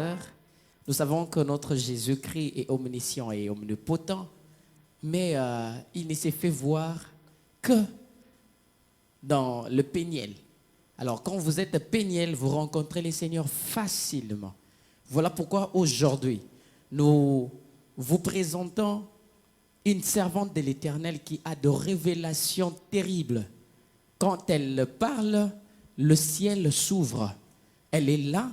sœurs, nous savons que notre Jésus-Christ est omniscient et omnipotent, mais il ne s'est fait voir que dans le péniel. Alors, quand vous êtes péniel, vous rencontrez les seigneurs facilement. Voilà pourquoi aujourd'hui, nous vous présentons une servante de l'Éternel qui a de révélations terribles. Quand elle parle, le ciel s'ouvre. Elle est là,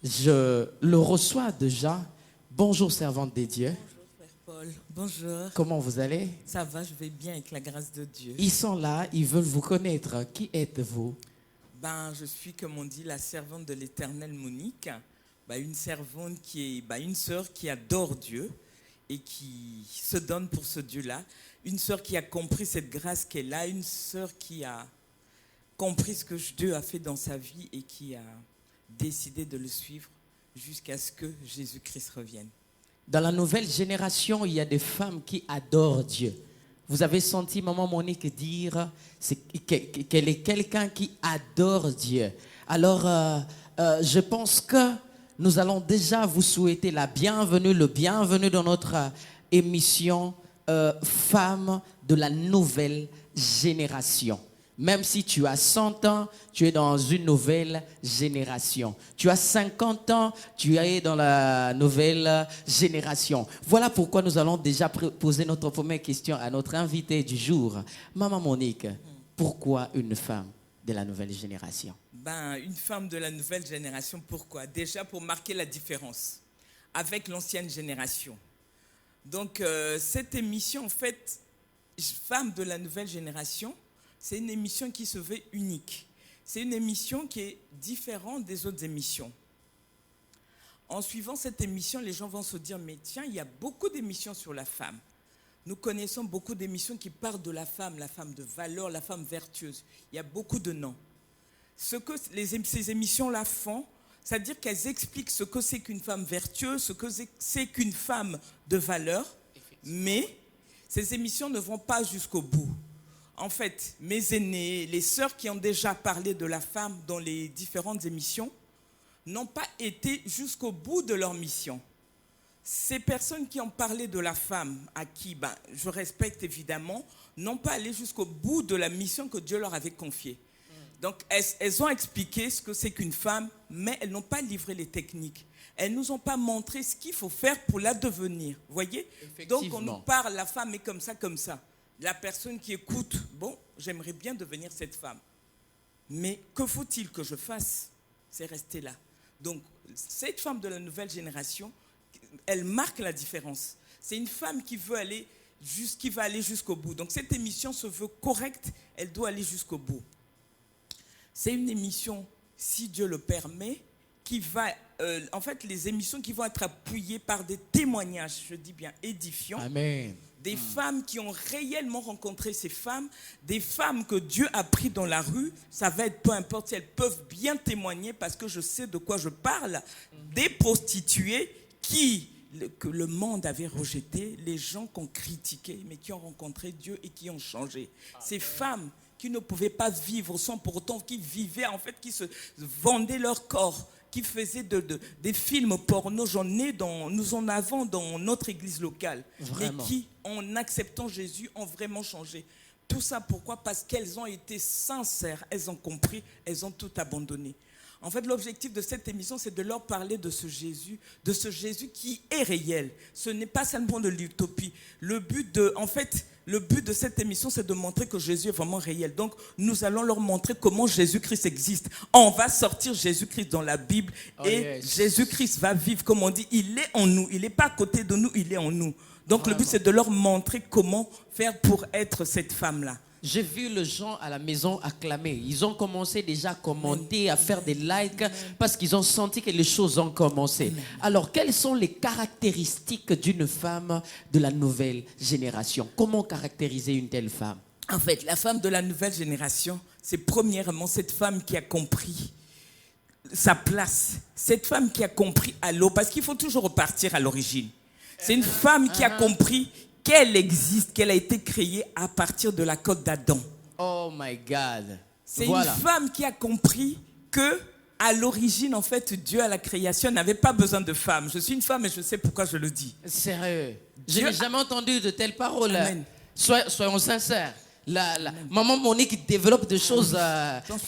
je le reçois déjà. Bonjour, servante de Dieu. Bonjour, Frère Paul. Bonjour. Comment vous allez? Ça va, je vais bien avec la grâce de Dieu. Ils sont là, ils veulent vous connaître. Qui êtes-vous? Je suis, comme on dit, la servante de l'Éternel Monique. Une servante qui est une sœur qui adore Dieu et qui se donne pour ce Dieu-là. Une sœur qui a compris cette grâce qu'elle a. Une sœur qui a compris ce que Dieu a fait dans sa vie et qui a décidé de le suivre jusqu'à ce que Jésus-Christ revienne. Dans la nouvelle génération, il y a des femmes qui adorent Dieu. Vous avez senti maman Monique dire qu'elle est quelqu'un qui adore Dieu. Alors, je pense que nous allons déjà vous souhaiter la bienvenue, le bienvenue dans notre émission Femmes de la nouvelle génération. Même si tu as 100 ans, tu es dans une nouvelle génération. Tu as 50 ans, tu es dans la nouvelle génération. Voilà pourquoi nous allons déjà poser notre première question à notre invité du jour. Maman Monique, pourquoi une femme de la nouvelle génération? Une femme de la nouvelle génération, pourquoi? Déjà pour marquer la différence avec l'ancienne génération. Donc cette émission, en fait, Femmes de la nouvelle génération, c'est une émission qui se veut unique. C'est une émission qui est différente des autres émissions. En suivant cette émission, les gens vont se dire, mais tiens, il y a beaucoup d'émissions sur la femme. Nous connaissons beaucoup d'émissions qui parlent de la femme de valeur, la femme vertueuse. Il y a beaucoup de noms. Ce que ces émissions-là font, c'est-à-dire qu'elles expliquent ce que c'est qu'une femme vertueuse, ce que c'est qu'une femme de valeur, mais ces émissions ne vont pas jusqu'au bout. En fait, mes aînés, les sœurs qui ont déjà parlé de la femme dans les différentes émissions, n'ont pas été jusqu'au bout de leur mission. Ces personnes qui ont parlé de la femme, à qui je respecte évidemment, n'ont pas allé jusqu'au bout de la mission que Dieu leur avait confiée. Donc, elles ont expliqué ce que c'est qu'une femme, mais elles n'ont pas livré les techniques. Elles ne nous ont pas montré ce qu'il faut faire pour la devenir. Vous voyez? Donc, on nous parle, la femme est comme ça, comme ça. La personne qui écoute, j'aimerais bien devenir cette femme. Mais que faut-il que je fasse? C'est rester là. Donc, cette femme de la nouvelle génération, elle marque la différence. C'est une femme qui va aller jusqu'au bout. Donc, cette émission se veut correcte, elle doit aller jusqu'au bout. C'est une émission, si Dieu le permet, qui va, les émissions qui vont être appuyées par des témoignages, je dis bien édifiants. Amen. Des femmes qui ont réellement rencontré ces femmes, des femmes que Dieu a pris dans la rue, ça va être peu importe si elles peuvent bien témoigner parce que je sais de quoi je parle, des prostituées que le monde avait rejetées, les gens qu'on critiquait, mais qui ont rencontré Dieu et qui ont changé. Ces femmes qui ne pouvaient pas vivre sans pour autant, qui vivaient en fait, qui se vendaient leur corps, qui faisaient des films porno, nous en avons dans notre église locale. Vraiment. Et qui, en acceptant Jésus, ont vraiment changé. Tout ça pourquoi? Parce qu'elles ont été sincères, elles ont compris, elles ont tout abandonné. En fait, l'objectif de cette émission, c'est de leur parler de ce Jésus qui est réel. Ce n'est pas seulement de l'utopie. Le but de cette émission, c'est de montrer que Jésus est vraiment réel. Donc, nous allons leur montrer comment Jésus-Christ existe. On va sortir Jésus-Christ dans la Bible et Jésus-Christ va vivre, comme on dit, il est en nous. Il n'est pas à côté de nous, il est en nous. Donc, vraiment. Le but, c'est de leur montrer comment faire pour être cette femme-là. J'ai vu les gens à la maison acclamer. Ils ont commencé déjà à commenter, à faire des likes parce qu'ils ont senti que les choses ont commencé. Alors, quelles sont les caractéristiques d'une femme de la nouvelle génération? Comment caractériser une telle femme? En fait, la femme de la nouvelle génération, c'est premièrement cette femme qui a compris sa place. Cette femme qui a compris parce qu'il faut toujours repartir à l'origine. C'est une femme qui a compris qu'elle existe, qu'elle a été créée à partir de la côte d'Adam. Oh my God. C'est une femme qui a compris que À l'origine, en fait, Dieu à la création n'avait pas besoin de femmes. Je suis une femme et je sais pourquoi je le dis. Sérieux. Je Dieu n'ai jamais entendu de telles paroles. Amen. Soyons sincères. Maman Monique développe des choses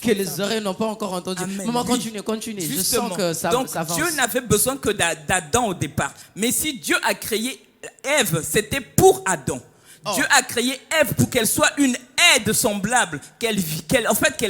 que les oreilles n'ont pas encore entendues. Amen. Maman, Oui. continue. Justement. Je sens que ça Donc, avance. Dieu n'avait besoin que d'Adam au départ. Mais si Dieu a créé Ève, c'était pour Adam. Oh. Dieu a créé Ève pour qu'elle soit une aide semblable, qu'elle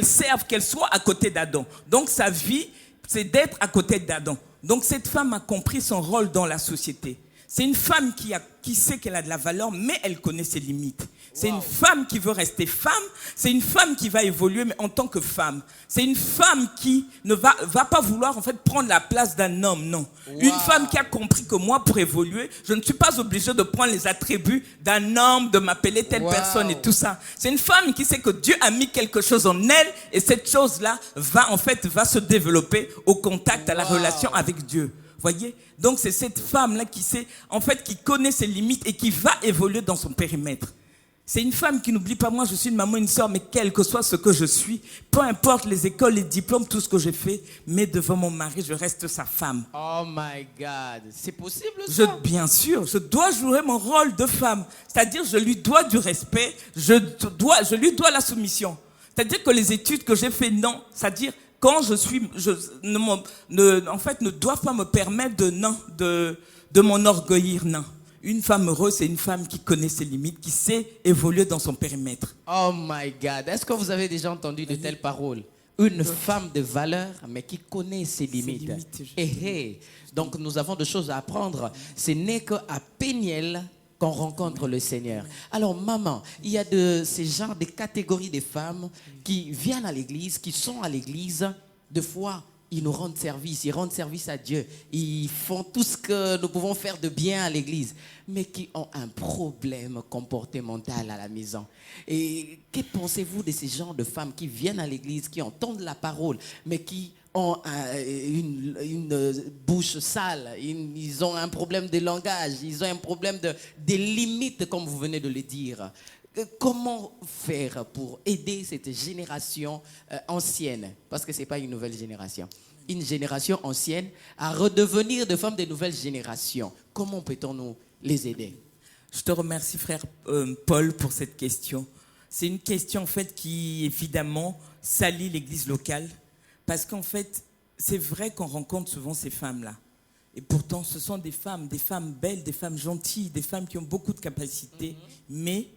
serve, qu'elle soit à côté d'Adam. Donc sa vie, c'est d'être à côté d'Adam. Donc cette femme a compris son rôle dans la société. C'est une femme qui sait qu'elle a de la valeur, mais elle connaît ses limites. C'est une femme qui veut rester femme. C'est une femme qui va évoluer, mais en tant que femme. C'est une femme qui ne va pas vouloir en fait prendre la place d'un homme, non. Wow. Une femme qui a compris que moi, pour évoluer, je ne suis pas obligée de prendre les attributs d'un homme, de m'appeler telle personne et tout ça. C'est une femme qui sait que Dieu a mis quelque chose en elle et cette chose-là va se développer au contact, à la relation avec Dieu. Voyez? Donc c'est cette femme-là qui sait, en fait, qui connaît ses limites et qui va évoluer dans son périmètre. C'est une femme qui n'oublie pas, moi je suis une maman, une soeur, mais quel que soit ce que je suis, peu importe les écoles, les diplômes, tout ce que j'ai fait, mais devant mon mari, je reste sa femme. Oh my God, c'est possible ça? Bien sûr, je dois jouer mon rôle de femme. C'est-à-dire, je lui dois du respect, je lui dois la soumission. C'est-à-dire que les études que j'ai fait, non. C'est-à-dire, quand ne doivent pas me permettre de m'enorgueillir, non. Une femme heureuse, c'est une femme qui connaît ses limites, qui sait évoluer dans son périmètre. Oh my God, est-ce que vous avez déjà entendu de telles paroles? Une femme de valeur, mais qui connaît ses limites. Donc nous avons des choses à apprendre. Ce n'est qu'à Péniel qu'on rencontre le Seigneur. Alors maman, il y a ces genres de catégories de femmes qui viennent à l'église, qui sont à l'église, des fois ils nous rendent service, ils rendent service à Dieu, ils font tout ce que nous pouvons faire de bien à l'église, mais qui ont un problème comportemental à la maison. Et que pensez-vous de ces genres de femmes qui viennent à l'église, qui entendent la parole, mais qui ont une bouche sale, ils ont un problème de langage, ils ont un problème des limites, comme vous venez de le dire. Comment faire pour aider cette génération ancienne, parce que ce n'est pas une nouvelle génération, une génération ancienne à redevenir des femmes de nouvelles générations? Comment peut-on nous les aider? Je te remercie, frère Paul, pour cette question. C'est une question en fait qui évidemment salit l'église locale, parce qu'en fait, c'est vrai qu'on rencontre souvent ces femmes-là. Et pourtant, ce sont des femmes belles, des femmes gentilles, des femmes qui ont beaucoup de capacités, mais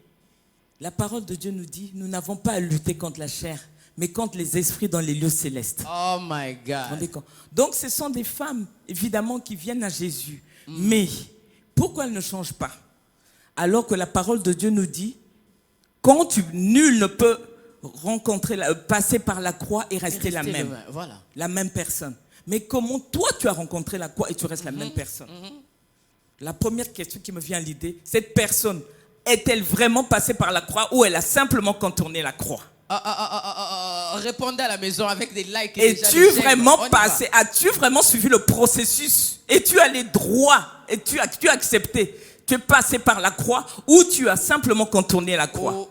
la parole de Dieu nous dit, nous n'avons pas à lutter contre la chair, mais contre les esprits dans les lieux célestes. Oh my God. Donc ce sont des femmes, évidemment, qui viennent à Jésus. Mais pourquoi elles ne changent pas? Alors que la parole de Dieu nous dit, nul ne peut passer par la croix et rester la même. Voilà. La même personne. Mais comment toi tu as rencontré la croix et tu restes la même personne? La première question qui me vient à l'idée, cette personne, est-elle vraiment passée par la croix ou elle a simplement contourné la croix? Répondez à la maison avec des likes. Es-tu vraiment passé? As-tu vraiment suivi le processus? Et tu allé droit? Et tu as accepté? Tu es passé par la croix ou tu as simplement contourné la croix?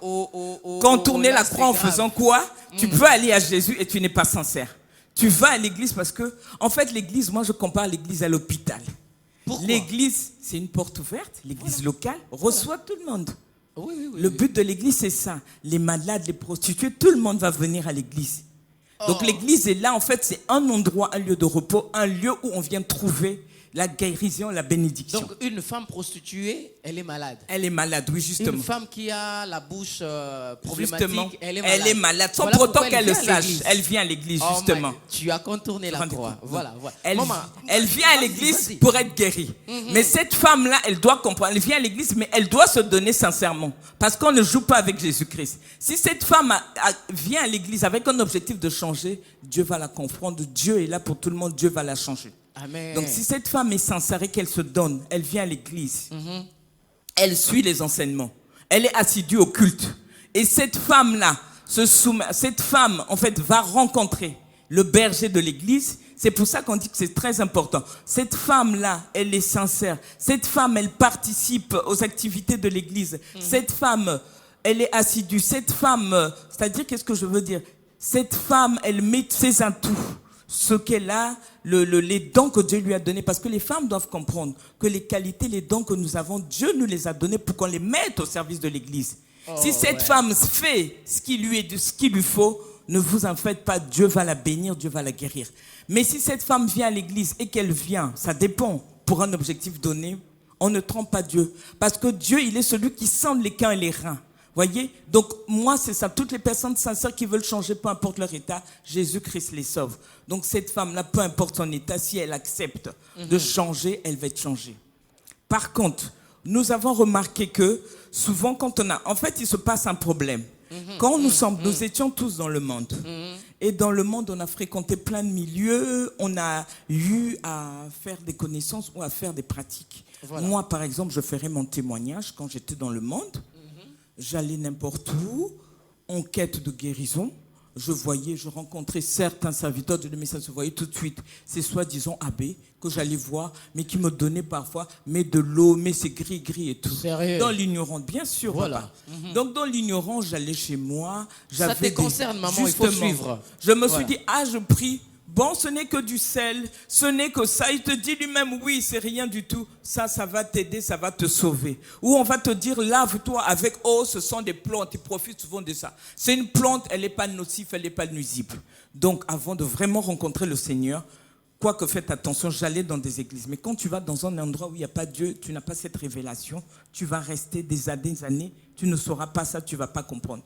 Contourner la croix en faisant quoi? Tu peux aller à Jésus et tu n'es pas sincère. Tu vas à l'église parce que, en fait, l'église, moi je compare l'église à l'hôpital. Pourquoi? L'église, c'est une porte ouverte. L'église locale reçoit tout le monde. Oui, le but de l'église, c'est ça. Les malades, les prostituées, tout le monde va venir à l'église. Donc l'église est là, en fait, c'est un endroit, un lieu de repos, un lieu où on vient trouver la guérison, la bénédiction. Donc une femme prostituée, elle est malade. Elle est malade, oui, justement. Une femme qui a la bouche problématique, justement, elle est malade. Elle est malade, sans Voilà pour autant pourquoi qu'elle le sache. Elle vient à l'église, justement. Tu as contourné la croix. Voilà. Elle vient à l'église pour être guérie. Mais cette femme-là, elle doit comprendre. Elle vient à l'église, mais elle doit se donner sincèrement. Parce qu'on ne joue pas avec Jésus-Christ. Si cette femme vient à l'église avec un objectif de changer, Dieu va la comprendre. Dieu est là pour tout le monde. Dieu va la changer. Amen. Donc si cette femme est sincère et qu'elle se donne, elle vient à l'église, elle suit les enseignements, elle est assidue au culte. Et cette femme-là, cette femme en fait va rencontrer le berger de l'église. C'est pour ça qu'on dit que c'est très important. Cette femme-là, elle est sincère. Cette femme, elle participe aux activités de l'église. Cette femme, elle est assidue. Cette femme, c'est-à-dire, qu'est-ce que je veux dire? Cette femme, elle met ses atouts ce qu'elle a, les dons que Dieu lui a donnés. Parce que les femmes doivent comprendre que les qualités, les dons que nous avons, Dieu nous les a donnés pour qu'on les mette au service de l'Église. Si cette femme fait ce qu'il lui faut, ne vous en faites pas, Dieu va la bénir, Dieu va la guérir. Mais si cette femme vient à l'église et qu'elle vient, ça dépend, pour un objectif donné, on ne trompe pas Dieu. Parce que Dieu, il est celui qui sonde les cœurs et les reins. Voyez? Donc, moi, c'est ça. Toutes les personnes sincères qui veulent changer, peu importe leur état, Jésus-Christ les sauve. Donc, cette femme-là, peu importe son état, si elle accepte de changer, elle va être changée. Par contre, nous avons remarqué que souvent, quand on a... En fait, il se passe un problème. Quand nous étions tous dans le monde. Et dans le monde, on a fréquenté plein de milieux, on a eu à faire des connaissances ou à faire des pratiques. Voilà. Moi, par exemple, je ferai mon témoignage quand j'étais dans le monde. J'allais n'importe où, en quête de guérison. Je rencontrais certains serviteurs de message, je voyais tout de suite ces soi-disant abbés que j'allais voir, mais qui me donnaient parfois de l'eau, mais c'est gris et tout. Sérieux? Dans l'ignorance, bien sûr, voilà. Papa. Donc dans l'ignorance, j'allais chez moi. Ça te concerne, maman, il faut suivre. Je me suis dit, je prie. Bon, ce n'est que du sel, ce n'est que ça. Il te dit lui-même, oui, c'est rien du tout. Ça va t'aider, ça va te sauver. Ou on va te dire, lave-toi avec eau, ce sont des plantes. Ils profitent souvent de ça. C'est une plante, elle n'est pas nocive, elle n'est pas nuisible. Donc, avant de vraiment rencontrer le Seigneur, quoique faites attention, j'allais dans des églises. Mais quand tu vas dans un endroit où il n'y a pas Dieu, tu n'as pas cette révélation, tu vas rester des années, tu ne sauras pas ça, tu ne vas pas comprendre.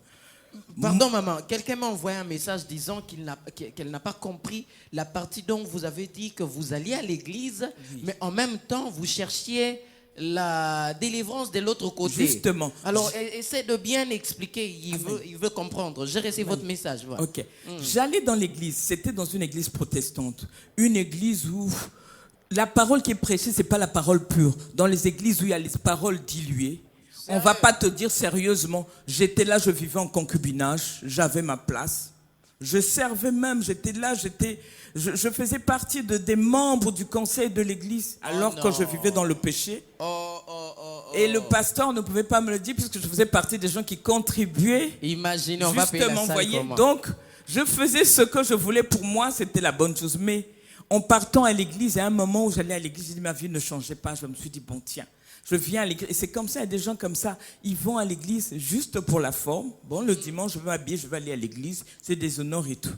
Pardon, maman, quelqu'un m'a envoyé un message disant qu'elle n'a pas compris la partie dont vous avez dit que vous alliez à l'église, oui, mais en même temps, vous cherchiez la délivrance de l'autre côté. Justement. Alors, essaie de bien expliquer, il veut comprendre. J'ai reçu votre message. Voilà. Ok. J'allais dans l'église, c'était dans une église protestante, une église où la parole qui est prêchée, ce n'est pas la parole pure. Dans les églises où il y a les paroles diluées, on ne va pas te dire sérieusement, j'étais là, je vivais en concubinage, j'avais ma place. Je servais même, j'étais là, je faisais partie des membres du conseil de l'église alors que je vivais dans le péché. Et le pasteur ne pouvait pas me le dire puisque je faisais partie des gens qui contribuaient. Imaginez, on va payer la salle comment? Donc, je faisais ce que je voulais pour moi, c'était la bonne chose. Mais en partant à l'église, à un moment où j'allais à l'église, j'ai dit, ma vie ne changeait pas. Je me suis dit, bon tiens. Je viens à l'église, et c'est comme ça, il y a des gens comme ça, ils vont à l'église juste pour la forme. Bon, le dimanche, je vais m'habiller, je vais aller à l'église, c'est des honneurs et tout.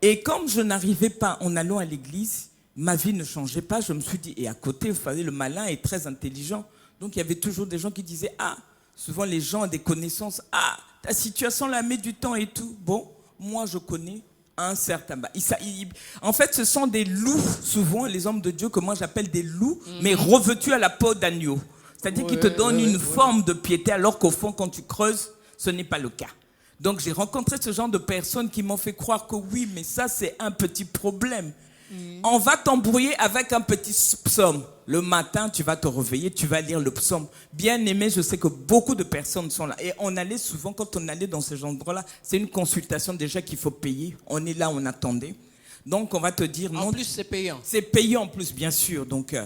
Et comme je n'arrivais pas en allant à l'église, ma vie ne changeait pas, je me suis dit, et à côté, vous savez, le malin est très intelligent. Donc, il y avait toujours des gens qui disaient, souvent les gens ont des connaissances, ta situation là met du temps et tout. Bon, moi, je connais un certain... En fait, ce sont des loups, souvent, les hommes de Dieu, que moi j'appelle des loups, mais revêtus à la peau d'agneau. C'est-à-dire qu'ils te donnent une forme de piété, alors qu'au fond, quand tu creuses, ce n'est pas le cas. Donc, j'ai rencontré ce genre de personnes qui m'ont fait croire que oui, mais ça, c'est un petit problème. On va t'embrouiller avec un petit psaume. Le matin, tu vas te réveiller, tu vas lire le psaume. Bien aimé, je sais que beaucoup de personnes sont là. Et on allait souvent, quand on allait dans ces endroits-là, c'est une consultation déjà qu'il faut payer. On est là, on attendait. Donc, on va te dire... En plus, c'est payant. C'est payant en plus, bien sûr. Donc,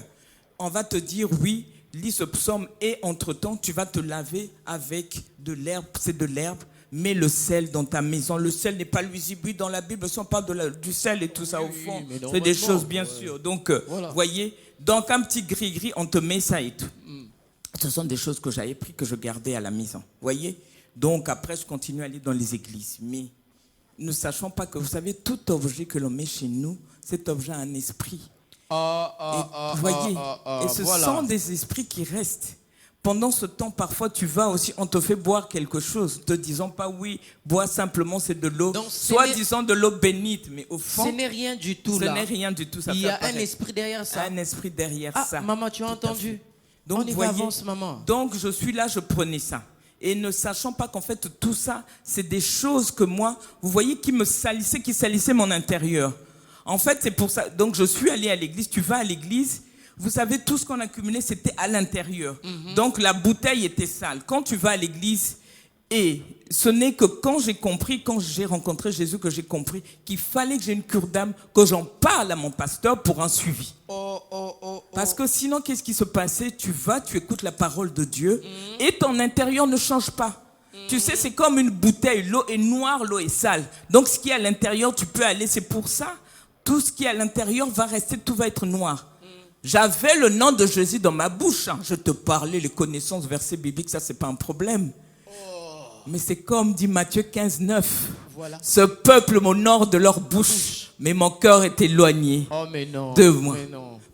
on va te dire, oui, lis ce psaume et entre-temps, tu vas te laver avec de l'herbe. C'est de l'herbe. Mets le sel dans ta maison. Le sel n'est pas nuisible. Oui, dans la Bible, si on parle du sel et tout ça au fond, c'est des choses bien sûr. Donc, voilà. Voyez, donc un petit gris-gris, on te met ça et tout. Ce sont des choses que j'avais pris, que je gardais à la maison. Voyez. Donc après, je continue à aller dans les églises. Mais ne sachons pas que, vous savez, tout objet que l'on met chez nous, cet objet a un esprit. Voyez. Et ce sont des esprits qui restent. Pendant ce temps, parfois, tu vas aussi, on te fait boire quelque chose, te disant pas oui, bois simplement, c'est de l'eau, soit disant de l'eau bénite, mais au fond, ce n'est rien du tout là. Ce n'est rien du tout. Ça il y a un esprit derrière ça. Un esprit derrière ça. Maman, tu as entendu? Donc, on y va, avance, maman. Donc, je suis là, je prenais ça. Et ne sachant pas qu'en fait, tout ça, c'est des choses que moi, vous voyez, qui me salissaient, qui salissaient mon intérieur. En fait, c'est pour ça. Donc, je suis allé à l'église, tu vas à l'église. Vous savez, tout ce qu'on a accumulé, c'était à l'intérieur. Donc, la bouteille était sale. Quand tu vas à l'église, et ce n'est que quand j'ai compris, quand j'ai rencontré Jésus, que j'ai compris qu'il fallait que j'ai une cure d'âme, que j'en parle à mon pasteur pour un suivi. Parce que sinon, qu'est-ce qui se passait? Tu vas, tu écoutes la parole de Dieu et ton intérieur ne change pas. Tu sais, c'est comme une bouteille. L'eau est noire, l'eau est sale. Donc, ce qui est à l'intérieur, tu peux aller. C'est pour ça. tout ce qui est à l'intérieur va rester, tout va être noir. J'avais le nom de Jésus dans ma bouche. Je te parlais, les connaissances, versets bibliques, ça, c'est pas un problème. Mais c'est comme dit Matthieu 15, 9. Voilà. Ce peuple m'honore de leur bouche, mais mon cœur est éloigné de moi.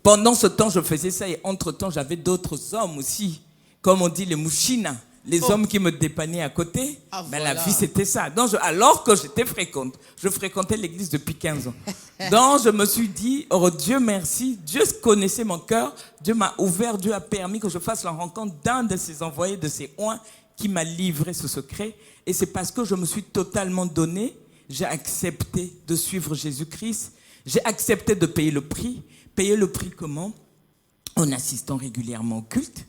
Pendant ce temps, je faisais ça et entre-temps, j'avais d'autres hommes aussi. Comme on dit, les mouchina, les hommes qui me dépannaient à côté. La vie, c'était ça. Donc, alors que j'étais fréquente, je fréquentais l'église depuis 15 ans. Donc, je me suis dit, oh Dieu merci, Dieu connaissait mon cœur, Dieu m'a ouvert, Dieu a permis que je fasse la rencontre d'un de ses envoyés, de ses oins, qui m'a livré ce secret. Et c'est parce que je me suis totalement donné, j'ai accepté de suivre Jésus-Christ, j'ai accepté de payer le prix. Payer le prix comment? En assistant régulièrement au culte.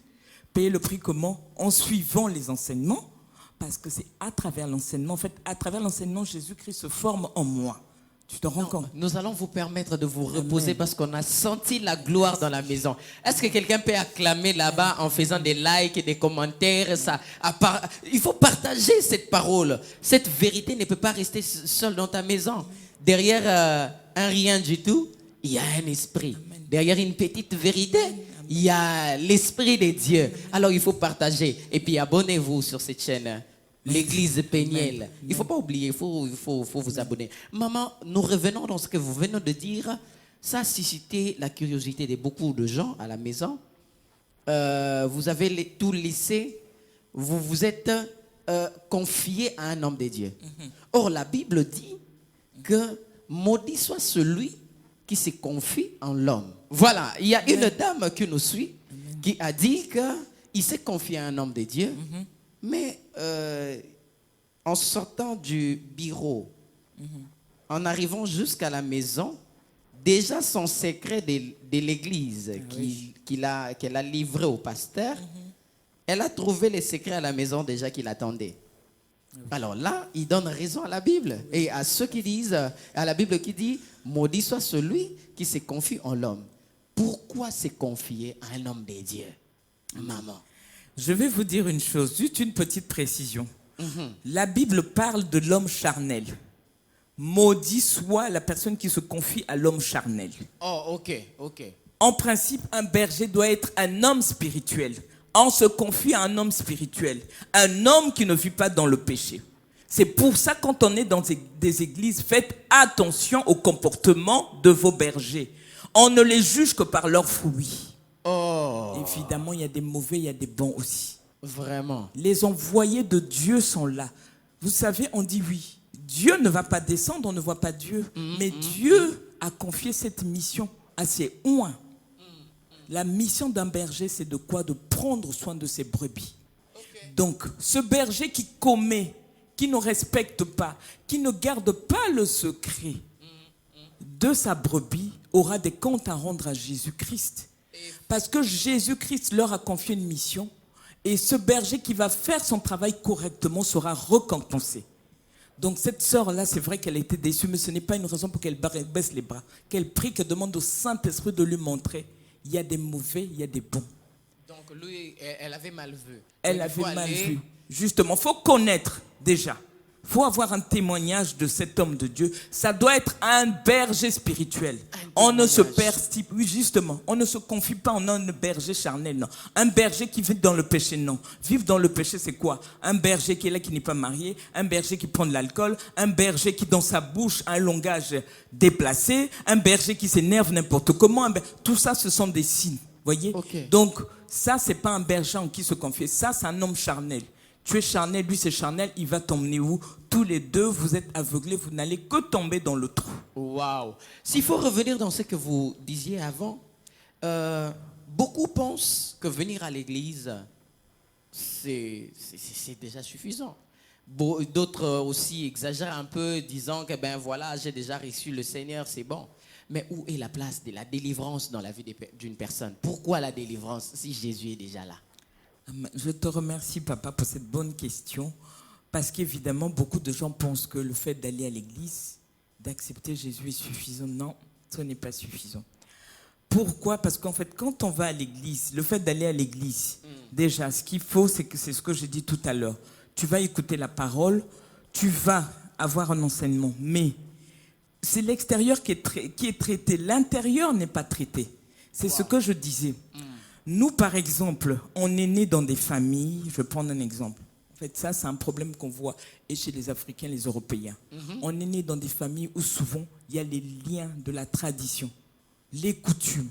Payer le prix comment? En suivant les enseignements. Parce que c'est à travers l'enseignement, en fait, à travers l'enseignement, Jésus-Christ se forme en moi. Tu te rends compte? Nous allons vous permettre de vous reposer parce qu'on a senti la gloire dans la maison. Est-ce que quelqu'un peut acclamer là-bas en faisant des likes et des commentaires? Il faut partager cette parole. Cette vérité ne peut pas rester seule dans ta maison. Derrière un rien du tout, il y a un esprit. Derrière une petite vérité, il y a l'esprit de Dieu. Alors il faut partager. Et puis abonnez-vous sur cette chaîne. L'église Péniel. Il ne faut pas oublier, il faut vous abonner. Maman, nous revenons dans ce que vous venez de dire. Ça a suscité la curiosité de beaucoup de gens à la maison. Vous avez tout laissé. Vous vous êtes confié à un homme de Dieu. Or, la Bible dit que maudit soit celui qui se confie en l'homme. Voilà, il y a une dame qui nous suit qui a dit qu'il s'est confié à un homme de Dieu. Mais en sortant du bureau, en arrivant jusqu'à la maison, déjà son secret de l'église qu'elle a livré au pasteur, elle a trouvé les secrets à la maison déjà qu'il attendait. Alors là, il donne raison à la Bible et à ceux qui disent, à la Bible qui dit, maudit soit celui qui se confie en l'homme. Pourquoi se confier à un homme de Dieu, maman? Je vais vous dire une chose, juste une petite précision. La Bible parle de l'homme charnel. Maudit soit la personne qui se confie à l'homme charnel. Oh, ok. En principe, un berger doit être un homme spirituel. On se confie à un homme spirituel. Un homme qui ne vit pas dans le péché. C'est pour ça, quand on est dans des églises, faites attention au comportement de vos bergers. On ne les juge que par leurs fruits. Évidemment, il y a des mauvais, il y a des bons aussi. Vraiment. Les envoyés de Dieu sont là. Vous savez, on dit oui. Dieu ne va pas descendre, on ne voit pas Dieu. Mais Dieu a confié cette mission à ses oins. La mission d'un berger, c'est de quoi? De prendre soin de ses brebis. Donc, ce berger qui commet, qui ne respecte pas, qui ne garde pas le secret de sa brebis, aura des comptes à rendre à Jésus-Christ. Parce que Jésus-Christ leur a confié une mission et ce berger qui va faire son travail correctement sera récompensé. Donc cette sœur-là, c'est vrai qu'elle a été déçue, mais ce n'est pas une raison pour qu'elle baisse les bras. Qu'elle prie, qu'elle demande au Saint-Esprit de lui montrer. Il y a des mauvais, il y a des bons. Donc lui, elle avait mal vu. Elle avait mal vu. Justement, il faut connaître déjà. Il faut avoir un témoignage de cet homme de Dieu. Ça doit être un berger spirituel. On ne se oui, justement, on ne se confie pas en un berger charnel, non. Un berger qui vit dans le péché, non. Vivre dans le péché, c'est quoi? Un berger qui est là, qui n'est pas marié, un berger qui prend de l'alcool, un berger qui dans sa bouche a un langage déplacé, un berger qui s'énerve n'importe comment. Tout ça, ce sont des signes, voyez? Donc, ça, c'est pas un berger en qui se confier. Ça, c'est un homme charnel. Tu es charnel, lui c'est charnel, il va t'emmener où? Tous les deux, vous êtes aveuglés, vous n'allez que tomber dans le trou. Waouh! S'il faut revenir dans ce que vous disiez avant, beaucoup pensent que venir à l'église, c'est déjà suffisant. D'autres aussi exagèrent un peu, disant que ben voilà, j'ai déjà reçu le Seigneur, c'est bon. Mais où est la place de la délivrance dans la vie d'une personne? Pourquoi la délivrance si Jésus est déjà là? Je te remercie, papa, pour cette bonne question. Parce qu'évidemment, beaucoup de gens pensent que le fait d'aller à l'église, d'accepter Jésus est suffisant. Non, ce n'est pas suffisant. Pourquoi? Parce qu'en fait, quand on va à l'église, le fait d'aller à l'église, déjà, ce qu'il faut, c'est ce que j'ai dit tout à l'heure. Tu vas écouter la parole, tu vas avoir un enseignement. Mais c'est l'extérieur qui est traité. L'intérieur n'est pas traité. C'est ce que je disais. Nous, par exemple, on est né dans des familles. Je vais prendre un exemple. En fait, ça, c'est un problème qu'on voit et chez les Africains, les Européens. On est né dans des familles où souvent, il y a les liens de la tradition, les coutumes.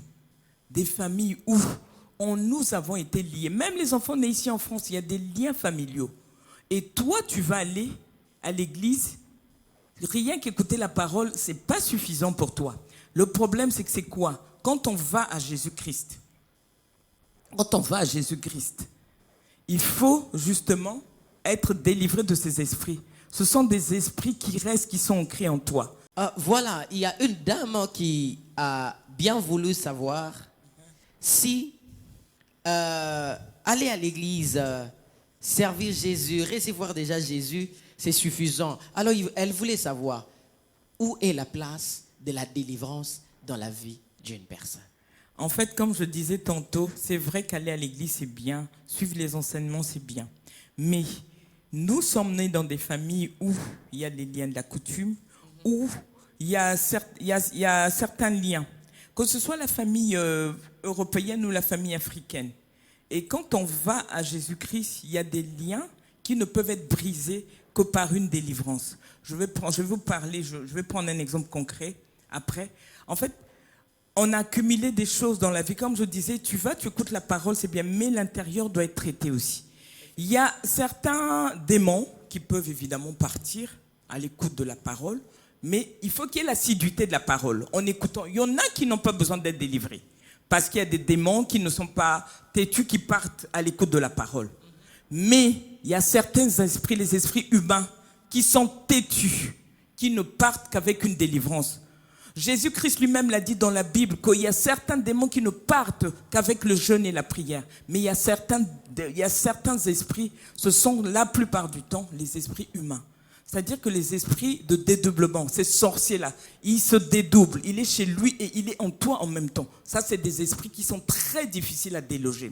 Des familles où nous avons été liés. Même les enfants nés ici en France, il y a des liens familiaux. Et toi, tu vas aller à l'église, rien qu'écouter la parole, ce n'est pas suffisant pour toi. Le problème, c'est que c'est quoi? Quand on va à Jésus-Christ, il faut justement être délivré de ces esprits. Ce sont des esprits qui restent, qui sont ancrés en toi. Voilà, il y a une dame qui a bien voulu savoir si aller à l'église, servir Jésus, recevoir déjà Jésus, c'est suffisant. Alors, elle voulait savoir où est la place de la délivrance dans la vie d'une personne. En fait, comme je disais tantôt, c'est vrai qu'aller à l'église, c'est bien. Suivre les enseignements, c'est bien. Mais nous sommes nés dans des familles où il y a les liens de la coutume, où il y a certains liens. Que ce soit la famille européenne ou la famille africaine. Et quand on va à Jésus-Christ, il y a des liens qui ne peuvent être brisés que par une délivrance. Je vais prendre un exemple concret après. En fait, on a accumulé des choses dans la vie. Comme je disais, tu écoutes la parole, c'est bien, mais l'intérieur doit être traité aussi. Il y a certains démons qui peuvent évidemment partir à l'écoute de la parole, mais il faut qu'il y ait l'assiduité de la parole. En écoutant, il y en a qui n'ont pas besoin d'être délivrés, parce qu'il y a des démons qui ne sont pas têtus, qui partent à l'écoute de la parole. Mais il y a certains esprits, les esprits humains, qui sont têtus, qui ne partent qu'avec une délivrance. Jésus-Christ lui-même l'a dit dans la Bible qu'il y a certains démons qui ne partent qu'avec le jeûne et la prière. Mais il y a certains esprits, ce sont la plupart du temps les esprits humains. C'est-à-dire que les esprits de dédoublement, ces sorciers-là, ils se dédoublent. Il est chez lui et il est en toi en même temps. Ça, c'est des esprits qui sont très difficiles à déloger.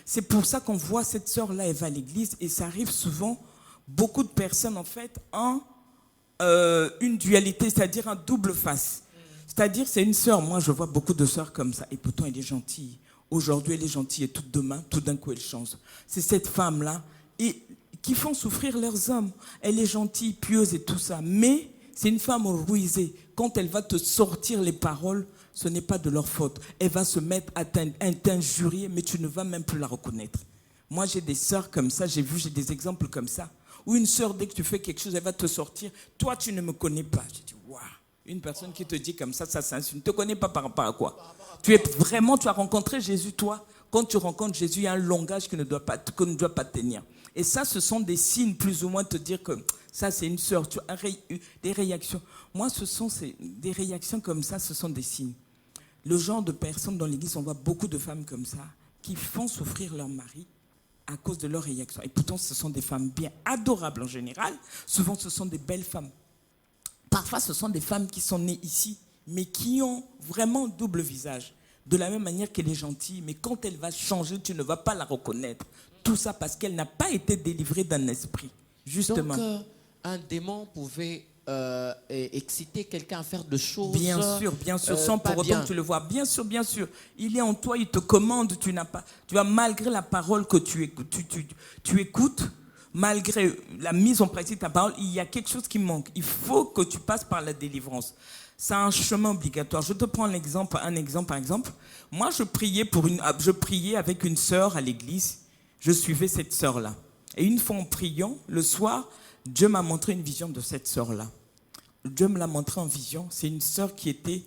C'est pour ça qu'on voit cette sœur-là, elle va à l'église et ça arrive souvent, beaucoup de personnes en fait, ont une dualité, c'est-à-dire un double face. C'est-à-dire, c'est une sœur, moi je vois beaucoup de sœurs comme ça, et pourtant elle est gentille. Aujourd'hui elle est gentille et tout demain, tout d'un coup elle change. C'est cette femme-là qui font souffrir leurs hommes. Elle est gentille, pieuse et tout ça, mais c'est une femme ruisée. Quand elle va te sortir les paroles, ce n'est pas de leur faute. Elle va se mettre à t'injurier, mais tu ne vas même plus la reconnaître. Moi j'ai des sœurs comme ça, j'ai des exemples comme ça, où une sœur, dès que tu fais quelque chose, elle va te sortir. Toi tu ne me connais pas. J'ai dit, waouh. Une personne qui te dit comme ça s'insulte. Ne te connais pas par rapport à quoi? Tu as rencontré Jésus, toi. Quand tu rencontres Jésus, il y a un langage que ne doit pas tenir. Et ça, ce sont des signes plus ou moins de te dire que ça, c'est une sœur. Tu as des réactions. Moi, des réactions comme ça, ce sont des signes. Le genre de personnes dans l'église, on voit beaucoup de femmes comme ça qui font souffrir leur mari à cause de leurs réactions. Et pourtant, ce sont des femmes bien adorables en général. Souvent, ce sont des belles femmes. Parfois, ce sont des femmes qui sont nées ici, mais qui ont vraiment double visage. De la même manière qu'elle est gentille, mais quand elle va changer, tu ne vas pas la reconnaître. Tout ça parce qu'elle n'a pas été délivrée d'un esprit, justement. Donc, un démon pouvait exciter quelqu'un à faire de choses... Bien sûr, sans pour autant que tu le vois. Bien sûr. Il est en toi, il te commande, tu as malgré la parole que tu écoutes, malgré la mise en pratique de ta parole, il y a quelque chose qui manque. Il faut que tu passes par la délivrance. C'est un chemin obligatoire. Je te prends un exemple par exemple. Moi, je priais avec une sœur à l'église. Je suivais cette sœur-là. Et une fois en priant, le soir, Dieu m'a montré une vision de cette sœur-là. Dieu me l'a montré en vision. C'est une sœur il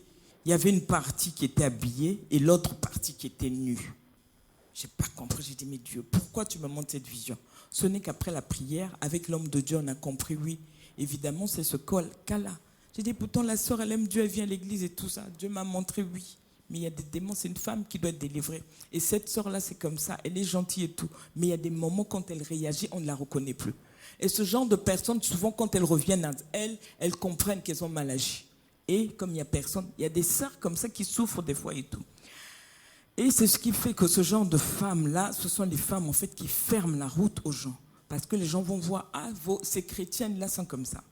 y avait une partie qui était habillée et l'autre partie qui était nue. Je n'ai pas compris. J'ai dit, mais Dieu, pourquoi tu me montres cette vision? Ce n'est qu'après la prière, avec l'homme de Dieu, on a compris, oui, évidemment, c'est ce cas-là. J'ai dit, pourtant, la sœur, elle aime Dieu, elle vient à l'église et tout ça. Dieu m'a montré, oui. Mais il y a des démons, c'est une femme qui doit être délivrée. Et cette sœur-là, c'est comme ça, elle est gentille et tout. Mais il y a des moments, quand elle réagit, on ne la reconnaît plus. Et ce genre de personnes, souvent, quand elles reviennent à elles comprennent qu'elles ont mal agi. Et comme il n'y a personne, il y a des sœurs comme ça qui souffrent des fois et tout. Et c'est ce qui fait que ce genre de femmes-là, ce sont les femmes en fait qui ferment la route aux gens. Parce que les gens vont voir, ces chrétiennes-là sont comme ça.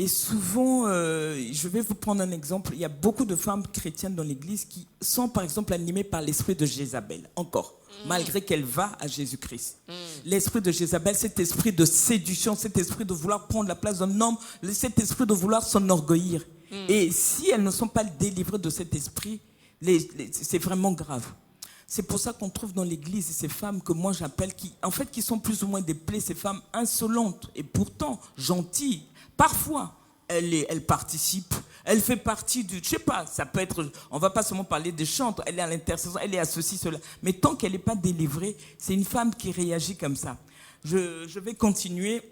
Et souvent, je vais vous prendre un exemple, il y a beaucoup de femmes chrétiennes dans l'église qui sont par exemple animées par l'esprit de Jézabel, encore, malgré qu'elle va à Jésus-Christ. L'esprit de Jézabel, cet esprit de séduction, cet esprit de vouloir prendre la place d'un homme, cet esprit de vouloir s'enorgueillir. Et si elles ne sont pas délivrées de cet esprit, c'est vraiment grave. C'est pour ça qu'on trouve dans l'église ces femmes que moi j'appelle, qui sont plus ou moins des plaies, ces femmes insolentes et pourtant gentilles. Parfois, elle participe, elle fait partie du... Je sais pas, ça peut être... On va pas seulement parler des chantes, elle est à l'intercession, elle est à ceci, cela. Mais tant qu'elle n'est pas délivrée, c'est une femme qui réagit comme ça. Je vais continuer.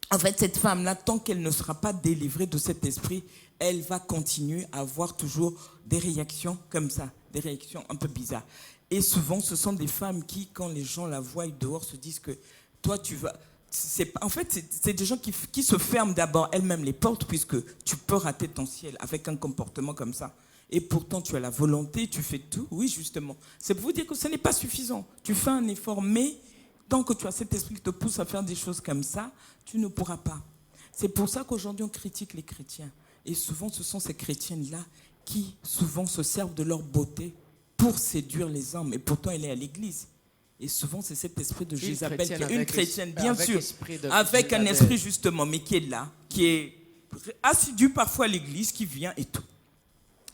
En fait, cette femme-là, tant qu'elle ne sera pas délivrée de cet esprit, elle va continuer à avoir toujours des réactions comme ça, des réactions un peu bizarres. Et souvent, ce sont des femmes qui, quand les gens la voient dehors, se disent que toi, tu vas... En fait, c'est des gens qui se ferment d'abord elles-mêmes les portes, puisque tu peux rater ton ciel avec un comportement comme ça. Et pourtant, tu as la volonté, tu fais tout. Oui, justement. C'est pour vous dire que ce n'est pas suffisant. Tu fais un effort, mais tant que tu as cet esprit qui te pousse à faire des choses comme ça, tu ne pourras pas. C'est pour ça qu'aujourd'hui, on critique les chrétiens. Et souvent, ce sont ces chrétiennes-là qui, souvent, se servent de leur beauté pour séduire les hommes. Et pourtant, elle est à l'église. Et souvent, c'est cet esprit de Jézabel qui est une chrétienne, bien sûr, avec un esprit justement, mais qui est là, qui est assidue parfois à l'église, qui vient et tout.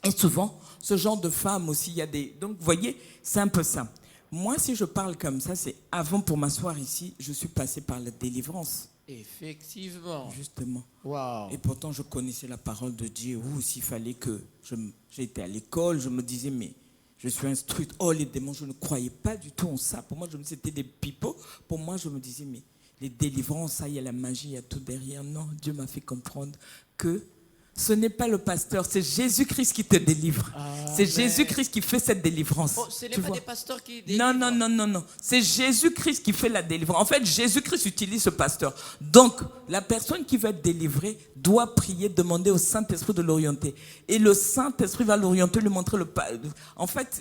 Et souvent, ce genre de femmes aussi, il y a des... Donc, vous voyez, c'est un peu ça. Moi, si je parle comme ça, c'est avant pour m'asseoir ici, je suis passé par la délivrance. Effectivement. Justement. Wow. Et pourtant, je connaissais la parole de Dieu. Ou s'il fallait que... J'étais à l'école, je me disais, mais... Je suis instruite. Oh, les démons, je ne croyais pas du tout en ça. Pour moi, c'était des pipeaux. Pour moi, je me disais, mais les délivrances, ça, il y a la magie, il y a tout derrière. Non, Dieu m'a fait comprendre que ce n'est pas le pasteur, c'est Jésus-Christ qui te délivre. C'est Jésus-Christ qui fait cette délivrance. Oh, ce n'est pas des pasteurs qui délivrent. Non. C'est Jésus-Christ qui fait la délivrance. En fait, Jésus-Christ utilise ce pasteur. Donc, la personne qui va être délivrée doit prier, demander au Saint-Esprit de l'orienter. Et le Saint-Esprit va l'orienter, lui montrer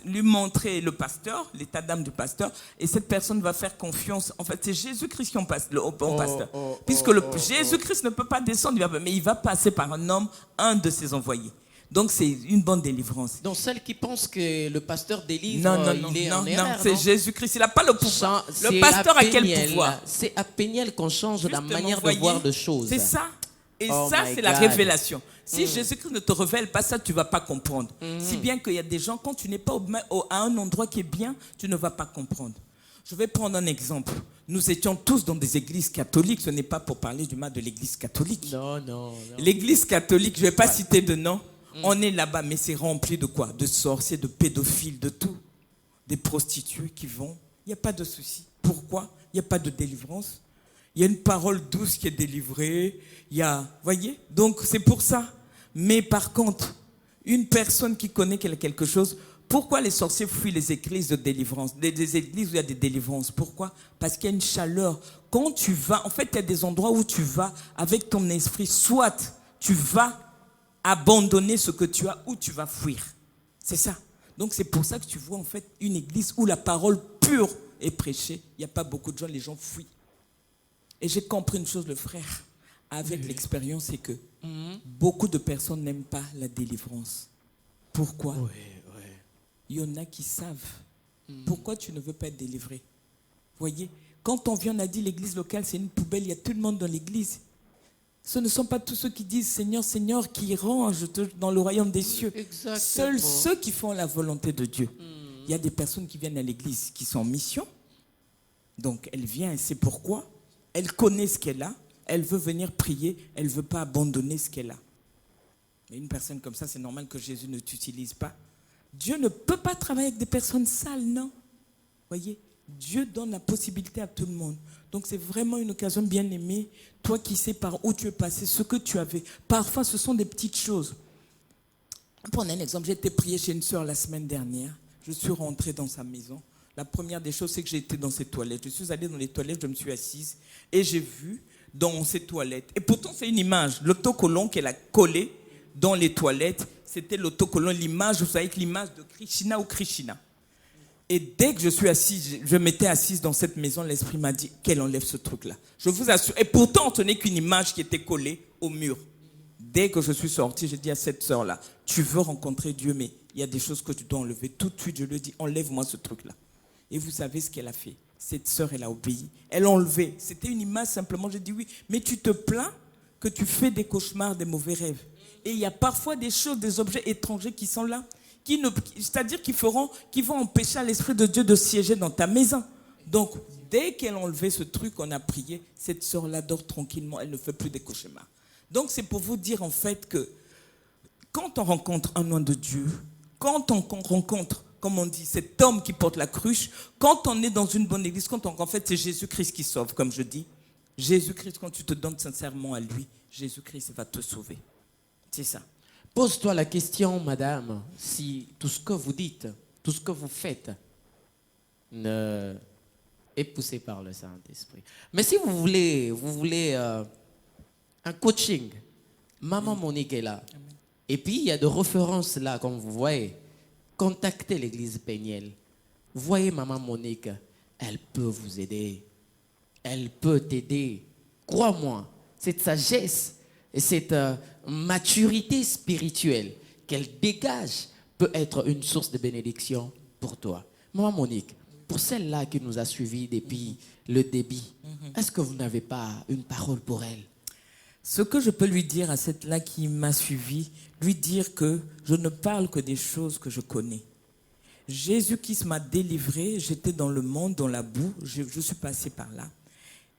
lui montrer le pasteur, l'état d'âme du pasteur. Et cette personne va faire confiance. En fait, c'est Jésus-Christ qui en passe au pasteur. Puisque Jésus-Christ ne peut pas descendre, mais il va passer par un homme, un de ses envoyés. Donc c'est une bonne délivrance. Donc celle qui pense que le pasteur délivre, il est en erreur. Non, c'est Jésus-Christ. Il n'a pas le pouvoir. Le pasteur a quel pouvoir? C'est à Péniel qu'on change la manière de voir les choses. C'est ça. Et ça, c'est la révélation. Si Jésus-Christ ne te révèle pas ça, tu ne vas pas comprendre. Si bien qu'il y a des gens, quand tu n'es pas à un endroit qui est bien, tu ne vas pas comprendre. Je vais prendre un exemple. Nous étions tous dans des églises catholiques. Ce n'est pas pour parler du mal de l'église catholique. Non. L'église catholique, je ne vais pas citer de nom. On est là-bas, mais c'est rempli de quoi? De sorciers, de pédophiles, de tout. Des prostituées qui vont. Il n'y a pas de souci. Pourquoi? Il n'y a pas de délivrance. Il y a une parole douce qui est délivrée. Voyez? Donc, c'est pour ça. Mais par contre, une personne qui connaît quelque chose... Pourquoi les sorciers fuient les églises de délivrance, des églises où il y a des délivrances? Pourquoi? Parce qu'il y a une chaleur. Quand tu vas, en fait, il y a des endroits où tu vas avec ton esprit, soit tu vas abandonner ce que tu as ou tu vas fuir. C'est ça. Donc c'est pour ça que tu vois en fait une église où la parole pure est prêchée. Il n'y a pas beaucoup de gens, les gens fuient. Et j'ai compris une chose, le frère, avec l'expérience, c'est que beaucoup de personnes n'aiment pas la délivrance. Pourquoi? Il y en a qui savent. Pourquoi tu ne veux pas être délivré? Voyez, quand on vient, on a dit l'église locale, c'est une poubelle, il y a tout le monde dans l'église. Ce ne sont pas tous ceux qui disent Seigneur, Seigneur, qui rangent dans le royaume des cieux. Exactement. Seuls ceux qui font la volonté de Dieu. Il y a des personnes qui viennent à l'église qui sont en mission. Donc elle vient et c'est pourquoi. Elle connaît ce qu'elle a. Elle veut venir prier. Elle ne veut pas abandonner ce qu'elle a. Mais une personne comme ça, c'est normal que Jésus ne t'utilise pas. Dieu ne peut pas travailler avec des personnes sales, non. Voyez, Dieu donne la possibilité à tout le monde. Donc c'est vraiment une occasion bien aimée. Toi qui sais par où tu es passé, ce que tu avais. Parfois, ce sont des petites choses. Pour un exemple, j'ai été prier chez une sœur la semaine dernière. Je suis rentré dans sa maison. La première des choses, c'est que j'ai été dans ses toilettes. Je suis allé dans les toilettes, je me suis assise et j'ai vu dans ses toilettes. Et pourtant, c'est une image. L'autocollant qu'elle a collé dans les toilettes, c'était l'autocollant, l'image, vous savez, l'image de Krishna ou Krishna. Et dès que je m'étais assise dans cette maison, l'esprit m'a dit qu'elle enlève ce truc-là. Je vous assure. Et pourtant, ce n'est qu'une image qui était collée au mur. Dès que je suis sorti, j'ai dit à cette sœur-là, tu veux rencontrer Dieu, mais il y a des choses que tu dois enlever. Tout de suite, je lui ai dit, enlève-moi ce truc-là. Et vous savez ce qu'elle a fait. Cette sœur, elle a obéi. Elle a enlevé. C'était une image simplement. J'ai dit oui, mais tu te plains que tu fais des cauchemars, des mauvais rêves. Et il y a parfois des choses, des objets étrangers qui sont là, c'est-à-dire qui vont empêcher à l'Esprit de Dieu de siéger dans ta maison. Donc, dès qu'elle a enlevé ce truc, on a prié, cette sœur-là dort tranquillement, elle ne fait plus des cauchemars. Donc, c'est pour vous dire en fait que quand on rencontre un homme de Dieu, quand on rencontre, comme on dit, cet homme qui porte la cruche, quand on est dans une bonne église, en fait, c'est Jésus-Christ qui sauve, comme je dis. Jésus-Christ, quand tu te donnes sincèrement à lui, Jésus-Christ va te sauver. C'est ça. Pose-toi la question, madame, si tout ce que vous dites, tout ce que vous faites, est poussé par le Saint-Esprit. Mais si vous voulez un coaching, Maman Monique est là. Amen. Et puis, il y a des références là, comme vous voyez. Contactez l'église Péniel. Voyez Maman Monique, elle peut vous aider. Elle peut t'aider. Crois-moi, cette sagesse et cette maturité spirituelle qu'elle dégage peut être une source de bénédiction pour toi. Maman Monique, pour celle-là qui nous a suivis depuis le début, est-ce que vous n'avez pas une parole pour elle? Ce que je peux lui dire à cette-là qui m'a suivi, lui dire que je ne parle que des choses que je connais. Jésus-Christ m'a délivré, j'étais dans le monde, dans la boue, je suis passé par là.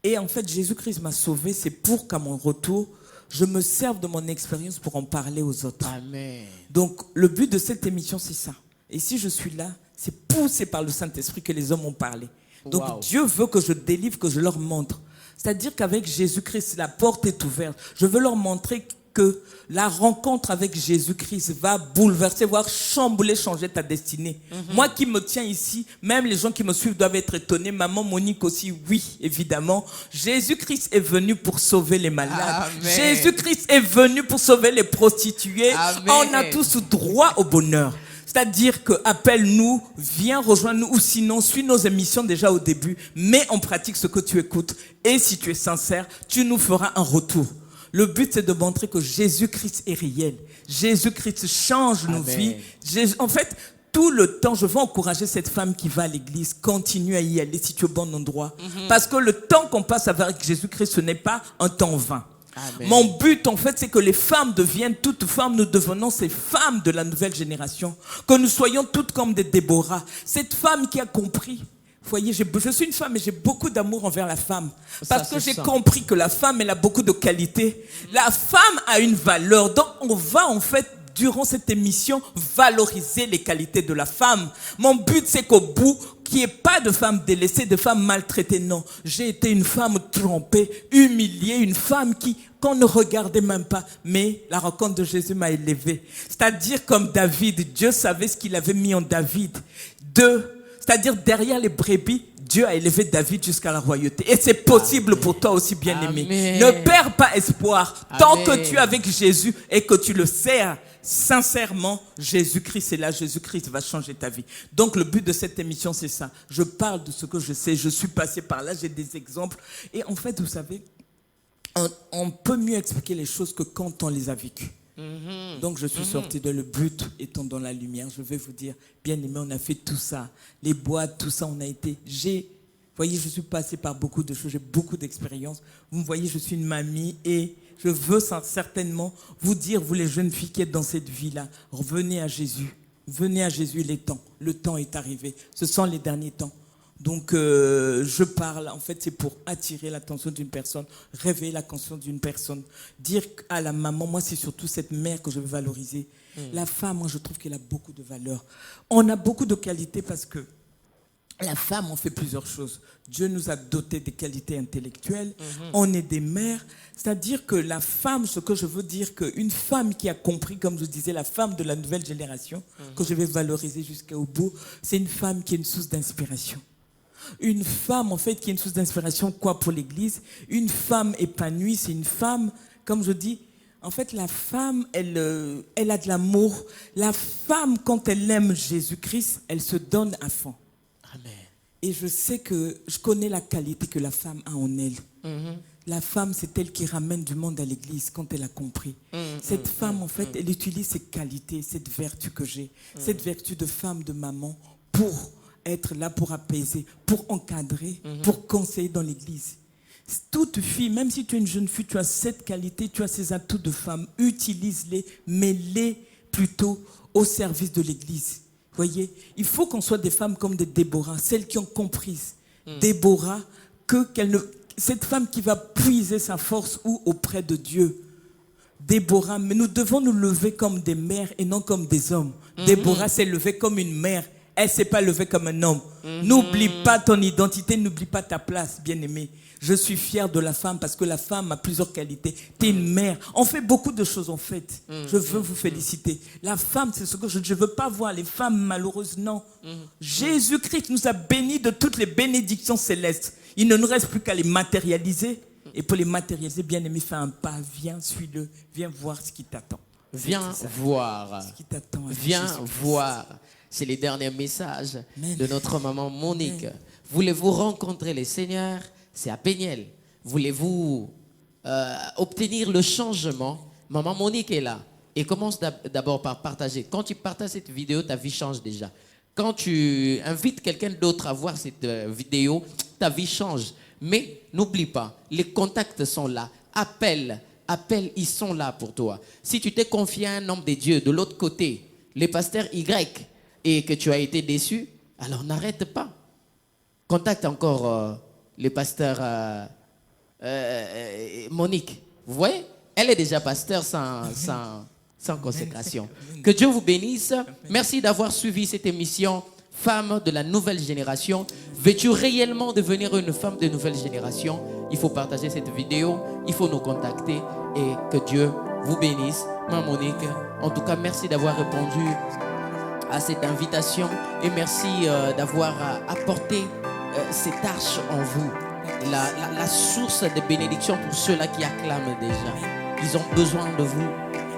Et en fait, Jésus-Christ m'a sauvé, c'est pour qu'à mon retour, je me serve de mon expérience pour en parler aux autres. Amen. Donc, le but de cette émission, c'est ça. Et si je suis là, c'est poussé par le Saint-Esprit que les hommes ont parlé. Donc, wow. Dieu veut que je délivre, que je leur montre. C'est-à-dire qu'avec Jésus-Christ, la porte est ouverte. Je veux leur montrer que la rencontre avec Jésus-Christ va bouleverser, voire chambouler, changer ta destinée. Moi qui me tiens ici, même les gens qui me suivent doivent être étonnés. Maman Monique aussi, oui, évidemment. Jésus-Christ est venu pour sauver les malades. Amen. Jésus-Christ est venu pour sauver les prostituées. Amen. On a tous droit au bonheur. C'est-à-dire que appelle-nous, viens rejoindre-nous ou sinon suis nos émissions déjà au début, mets en pratique ce que tu écoutes et si tu es sincère, tu nous feras un retour. Le but c'est de montrer que Jésus-Christ est réel. Jésus-Christ change nos vies. En fait, tout le temps, je veux encourager cette femme qui va à l'église, continue à y aller si tu es au bon endroit. Parce que le temps qu'on passe avec Jésus-Christ, ce n'est pas un temps vain. Amen. Mon but, en fait, c'est que les femmes deviennent toutes femmes. Nous devenons ces femmes de la nouvelle génération. Que nous soyons toutes comme des Déborah. Cette femme qui a compris. Vous voyez, je suis une femme et j'ai beaucoup d'amour envers la femme. Parce que j'ai compris que la femme, elle a beaucoup de qualités. La femme a une valeur. Donc, on va, en fait, durant cette émission, valoriser les qualités de la femme. Mon but, c'est qu'au bout, qu'il n'y ait pas de femmes délaissées, de femmes maltraitées. Non, j'ai été une femme trompée, humiliée, une femme qu'on ne regardait même pas. Mais la rencontre de Jésus m'a élevée. C'est-à-dire comme David, Dieu savait ce qu'il avait mis en David. C'est-à-dire derrière les brebis, Dieu a élevé David jusqu'à la royauté. Et c'est possible Amen. Pour toi aussi, bien-aimé. Ne perds pas espoir. Amen. Tant que tu es avec Jésus et que tu le sers sincèrement, Jésus-Christ est là. Jésus-Christ va changer ta vie. Donc, le but de cette émission, c'est ça. Je parle de ce que je sais. Je suis passé par là. J'ai des exemples. Et en fait, vous savez, on peut mieux expliquer les choses que quand on les a vécues. Donc je suis sorti de le but étant dans la lumière. Je vais vous dire, bien aimé, on a fait tout ça, les boîtes, tout ça, on a été. Vous voyez, je suis passé par beaucoup de choses, j'ai beaucoup d'expérience. Vous me voyez, je suis une mamie et je veux certainement vous dire, vous les jeunes filles qui êtes dans cette vie-là, revenez à Jésus, le temps est arrivé. Ce sont les derniers temps. Donc, je parle, en fait, c'est pour attirer l'attention d'une personne, réveiller la conscience d'une personne, dire à la maman, moi, c'est surtout cette mère que je veux valoriser. La femme, moi, je trouve qu'elle a beaucoup de valeur. On a beaucoup de qualités parce que la femme, on fait plusieurs choses. Dieu nous a dotés des qualités intellectuelles. On est des mères. C'est-à-dire que la femme, ce que je veux dire, qu'une femme qui a compris, comme je disais, la femme de la nouvelle génération, que je vais valoriser jusqu'au bout, c'est une femme qui est une source d'inspiration. Une femme, en fait, qui est une source d'inspiration, quoi, pour l'Église. Une femme épanouie, c'est une femme, comme je dis, en fait, la femme, elle a de l'amour. La femme, quand elle aime Jésus-Christ, elle se donne à fond. Amen. Et je sais que je connais la qualité que la femme a en elle. La femme, c'est elle qui ramène du monde à l'église quand elle a compris. Cette femme, en fait, elle utilise ses qualités, cette vertu que j'ai, cette vertu de femme, de maman, pour être là, pour apaiser, pour encadrer, pour conseiller dans l'église. Toute fille, même si tu es une jeune fille, tu as cette qualité, tu as ces atouts de femme. Utilise-les, mets-les plutôt au service de l'église. Voyez, il faut qu'on soit des femmes comme des Déborah, celles qui ont compris. Déborah, cette femme qui va puiser sa force auprès de Dieu. Déborah, mais nous devons nous lever comme des mères et non comme des hommes. Déborah s'est levée comme une mère. Elle ne s'est pas levée comme un homme. N'oublie pas ton identité, n'oublie pas ta place, bien-aimée. Je suis fier de la femme parce que la femme a plusieurs qualités. Tu es une mère. On fait beaucoup de choses, en fait. Je veux vous féliciter. La femme, c'est ce que je ne veux pas voir. Les femmes malheureuses, non. Jésus-Christ nous a bénis de toutes les bénédictions célestes. Il ne nous reste plus qu'à les matérialiser. Et pour les matérialiser, bien-aimé, fais un pas. Viens, suis-le. Viens voir ce qui t'attend. Viens voir. Ce qui t'attend. Viens voir. C'est les derniers messages de notre maman Monique. Voulez-vous rencontrer les seigneurs? C'est à Péniel. Voulez-vous obtenir le changement? Maman Monique est là. Et commence d'abord par partager. Quand tu partages cette vidéo, ta vie change déjà. Quand tu invites quelqu'un d'autre à voir cette vidéo, ta vie change. Mais n'oublie pas, les contacts sont là. Appelle, ils sont là pour toi. Si tu t'es confié à un homme de Dieu de l'autre côté, les pasteurs Y, et que tu as été déçu, alors n'arrête pas. Contacte encore les pasteurs Monique. Vous voyez, elle est déjà pasteur sans consécration. Que Dieu vous bénisse. Merci d'avoir suivi cette émission Femme de la nouvelle génération. Veux-tu réellement devenir une femme de nouvelle génération? Il faut partager cette vidéo, il faut nous contacter et que Dieu vous bénisse. Maman Monique, en tout cas, merci d'avoir répondu à cette invitation et merci d'avoir apporté cette arche en vous, la source de bénédiction pour ceux-là qui acclament déjà. Ils ont besoin de vous,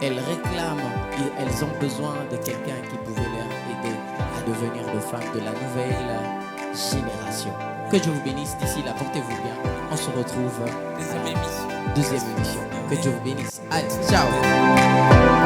elles réclament et elles ont besoin de quelqu'un qui pouvait leur aider à devenir des femmes de la nouvelle génération. Que Dieu vous bénisse. D'ici là, portez-vous bien. On se retrouve Deuxième émission. Que Dieu vous bénisse. Allez, ciao.